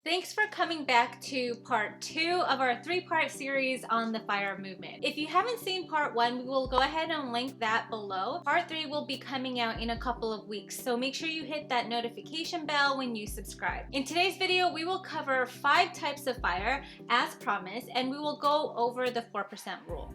Thanks for coming back to part 2 of our 3-part series on the FIRE movement. If you haven't seen part 1, we will go ahead and link that below. Part 3 will be coming out in a couple of weeks, so make sure you hit that notification bell when you subscribe. In today's video, we will cover 5 types of FIRE as promised, and we will go over the 4% rule.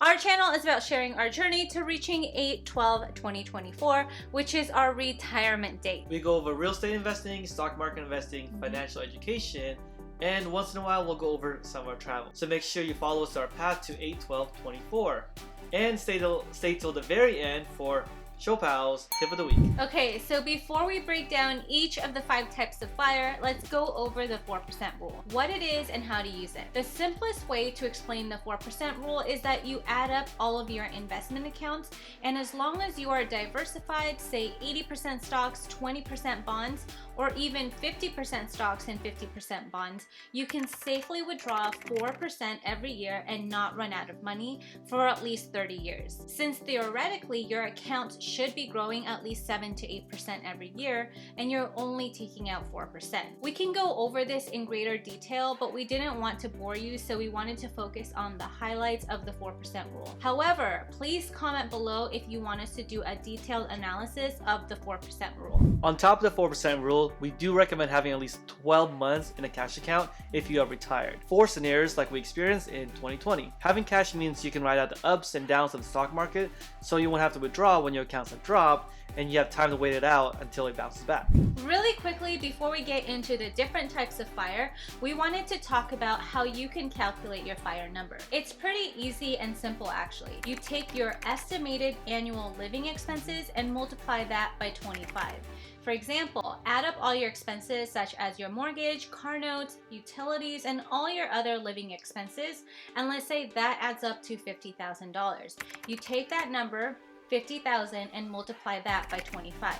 Our channel is about sharing our journey to reaching 8/12/2024, which is our retirement date. We go over real estate investing, stock market investing, financial education, and once in a while we'll go over some of our travel. So make sure you follow us to our path to 8/12/24 and stay till the very end for Siopao's tip of the week. Okay, so before we break down each of the 5 types of FIRE, let's go over the 4% rule, what it is and how to use it. The simplest way to explain the 4% rule is that you add up all of your investment accounts, and as long as you are diversified, say 80% stocks, 20% bonds, or even 50% stocks and 50% bonds, you can safely withdraw 4% every year and not run out of money for at least 30 years. Since theoretically your accounts should be growing at least 7 to 8% every year, and you're only taking out 4%. We can go over this in greater detail, but we didn't want to bore you, so we wanted to focus on the highlights of the 4% rule. However, please comment below if you want us to do a detailed analysis of the 4% rule. On top of the 4% rule, we do recommend having at least 12 months in a cash account if you are retired. For scenarios like we experienced in 2020. Having cash means you can ride out the ups and downs of the stock market, so you won't have to withdraw when your accounts have dropped, and you have time to wait it out until it bounces back. Really quickly, before we get into the different types of FIRE, we wanted to talk about how you can calculate your FIRE number. It's pretty easy and simple actually. You take your estimated annual living expenses and multiply that by 25. For example, add up all your expenses such as your mortgage, car notes, utilities, and all your other living expenses, and let's say that adds up to $50,000. You take that number, 50,000, and multiply that by 25.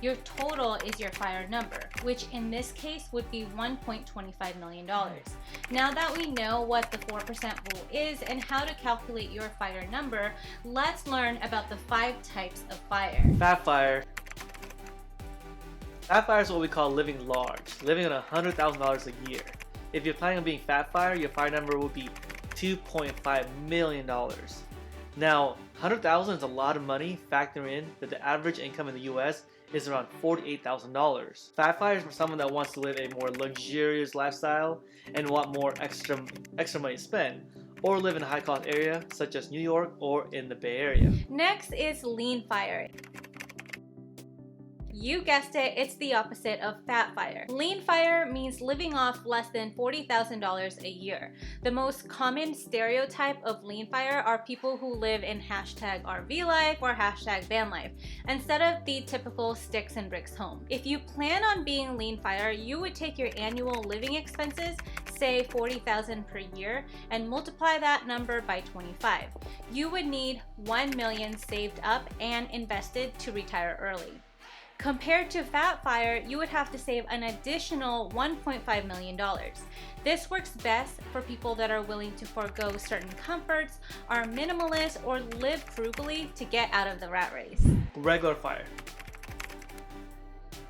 Your total is your FIRE number, which in this case would be $1.25 million. Now that we know what the 4% rule is and how to calculate your FIRE number, let's learn about the 5 types of FIRE. Fat FIRE. Fat FIRE is what we call living large, living on $100,000 a year. If you're planning on being Fat FIRE, your FIRE number will be $2.5 million. Now, $100,000 is a lot of money, factoring in that the average income in the US is around $48,000. Fat FIRE is for someone that wants to live a more luxurious lifestyle and want more extra money to spend, or live in a high-cost area such as New York or in the Bay Area. Next is lean FIRE. You guessed it, it's the opposite of fat FIRE. Lean FIRE means living off less than $40,000 a year. The most common stereotype of lean FIRE are people who live in hashtag RV life or hashtag van life, instead of the typical sticks and bricks home. If you plan on being lean FIRE, you would take your annual living expenses, say $40,000 per year, and multiply that number by 25. You would need $1 million saved up and invested to retire early. Compared to fat FIRE, you would have to save an additional $1.5 million. This works best for people that are willing to forego certain comforts, are minimalist, or live frugally to get out of the rat race. Regular FIRE.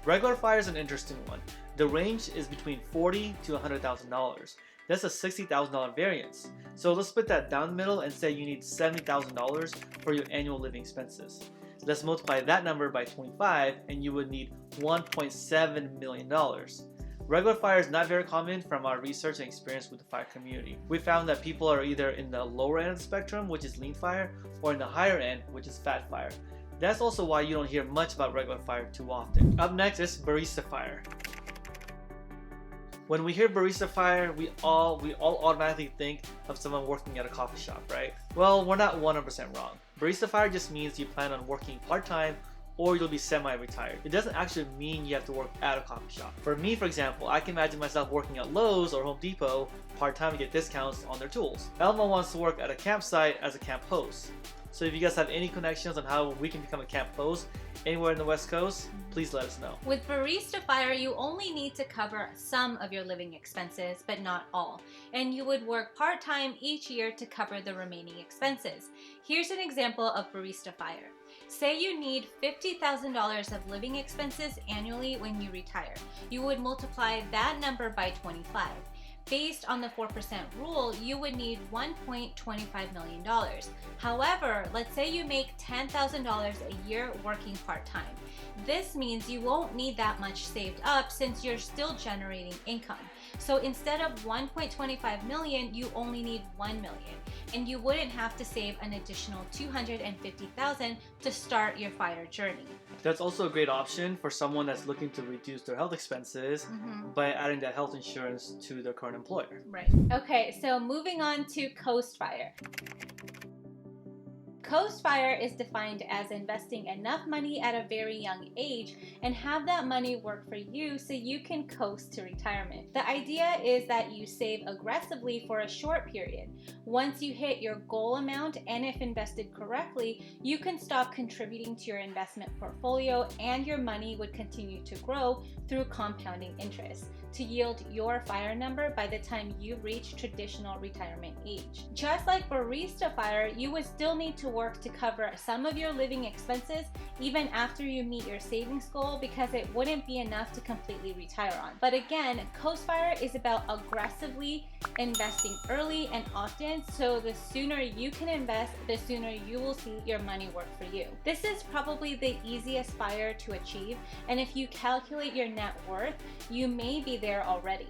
Regular FIRE is an interesting one. The range is between $40,000 to $100,000. That's a $60,000 variance. So let's split that down the middle and say you need $70,000 for your annual living expenses. Let's multiply that number by 25 and you would need $1.7 million. Regular FIRE is not very common from our research and experience with the FIRE community. We found that people are either in the lower end of the spectrum, which is lean FIRE, or in the higher end, which is fat FIRE. That's also why you don't hear much about regular FIRE too often. Up next is Barista FIRE. When we hear Barista FIRE, we all automatically think of someone working at a coffee shop, right? Well, we're not 100% wrong. Barista FIRE just means you plan on working part-time or you'll be semi-retired. It doesn't actually mean you have to work at a coffee shop. For me, for example, I can imagine myself working at Lowe's or Home Depot part-time to get discounts on their tools. Elma wants to work at a campsite as a camp host. So if you guys have any connections on how we can become a camp host anywhere in the West Coast, please let us know. With Barista FIRE, you only need to cover some of your living expenses, but not all. And you would work part-time each year to cover the remaining expenses. Here's an example of Barista FIRE. Say you need $50,000 of living expenses annually when you retire. You would multiply that number by 25. Based on the 4% rule, you would need $1.25 million. However, let's say you make $10,000 a year working part-time. This means you won't need that much saved up since you're still generating income. So instead of 1.25 million, you only need 1 million. And you wouldn't have to save an additional 250,000 to start your FIRE journey. That's also a great option for someone that's looking to reduce their health expenses by adding that health insurance to their current employer. Right. Okay, so moving on to Coast FIRE. Coast FIRE is defined as investing enough money at a very young age and have that money work for you so you can coast to retirement. The idea is that you save aggressively for a short period. Once you hit your goal amount, and if invested correctly, you can stop contributing to your investment portfolio and your money would continue to grow through compounding interest to yield your FIRE number by the time you reach traditional retirement age. Just like Barista FIRE, you would still need to work to cover some of your living expenses even after you meet your savings goal because it wouldn't be enough to completely retire on. But again, Coast FIRE is about aggressively investing early and often, so the sooner you can invest, the sooner you will see your money work for you. This is probably the easiest FIRE to achieve, and if you calculate your net worth, you may be there already.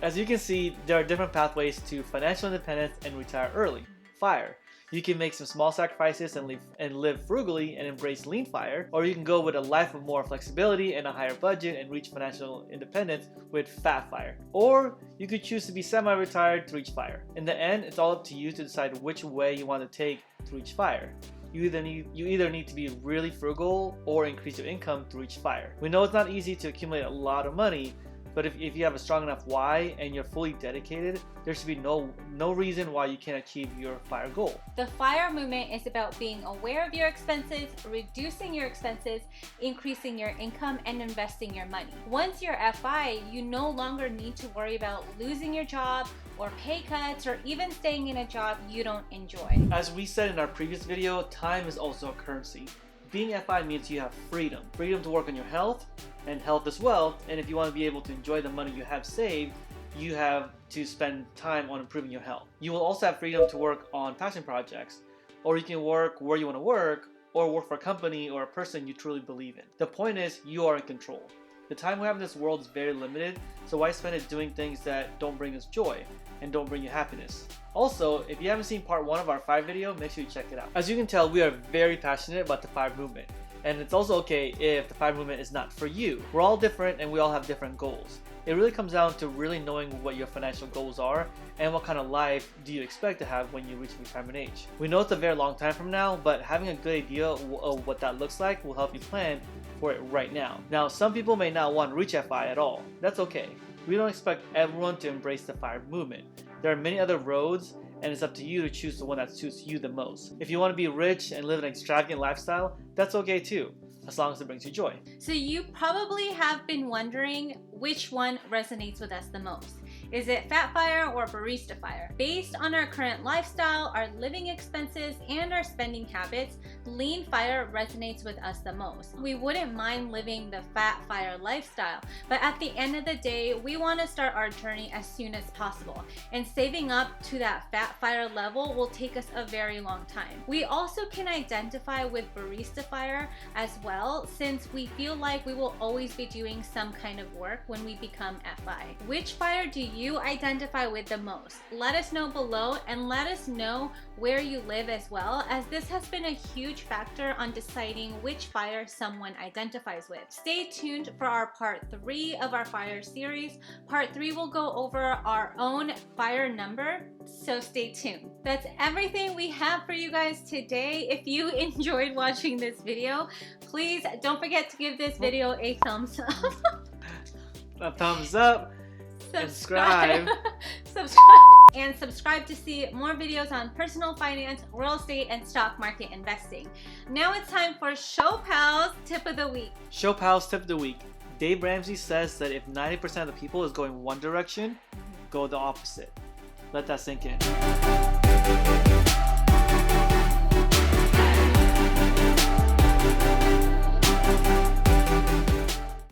As you can see, there are different pathways to financial independence and retire early. FIRE. You can make some small sacrifices and live frugally and embrace lean FIRE, or you can go with a life of more flexibility and a higher budget and reach financial independence with fat FIRE. Or you could choose to be semi-retired to reach FIRE. In the end, it's all up to you to decide which way you want to take to reach FIRE. You either need to be really frugal or increase your income to reach FIRE. We know it's not easy to accumulate a lot of money, but if you have a strong enough why and you're fully dedicated, there should be no reason why you can't achieve your FIRE goal. The FIRE movement is about being aware of your expenses, reducing your expenses, increasing your income, and investing your money. Once you're FI, you no longer need to worry about losing your job or pay cuts or even staying in a job you don't enjoy. As we said in our previous video, time is also a currency. Being FI means you have freedom to work on your health, and health is wealth, and if you want to be able to enjoy the money you have saved, you have to spend time on improving your health. You will also have freedom to work on passion projects, or you can work where you want to work, or work for a company or a person you truly believe in. The point is, you are in control. The time we have in this world is very limited, so why spend it doing things that don't bring us joy and don't bring you happiness? Also, if you haven't seen part 1 of our FIRE video, make sure you check it out. As you can tell, we are very passionate about the FIRE movement. And it's also okay if the FIRE movement is not for you. We're all different and we all have different goals. It really comes down to really knowing what your financial goals are and what kind of life do you expect to have when you reach retirement age. We know it's a very long time from now, but having a good idea of what that looks like will help you plan for it right now. Now, some people may not want to reach FI at all. That's okay. We don't expect everyone to embrace the FIRE movement. There are many other roads, and it's up to you to choose the one that suits you the most. If you want to be rich and live an extravagant lifestyle, that's okay too, as long as it brings you joy. So you probably have been wondering which one resonates with us the most. Is it Fat FIRE or Barista FIRE? Based on our current lifestyle, our living expenses, and our spending habits, Lean FIRE resonates with us the most. We wouldn't mind living the Fat FIRE lifestyle, but at the end of the day, we want to start our journey as soon as possible, and saving up to that Fat FIRE level will take us a very long time. We also can identify with Barista FIRE as well, since we feel like we will always be doing some kind of work when we become FI. Which FIRE do you identify with the most? Let us know below, and let us know where you live as well, as this has been a huge factor on deciding which FIRE someone identifies with. Stay tuned for our part 3 of our FIRE series. Part 3 will go over our own FIRE number, so stay tuned. That's everything we have for you guys today. If you enjoyed watching this video, please don't forget to give this video a thumbs up. A thumbs up. subscribe. And subscribe to see more videos on personal finance, real estate, and stock market investing. Now it's time for Siopao tip of the week. Siopao tip of the week. Dave Ramsey says that if 90% of the people is going one direction, go the opposite. Let that sink in.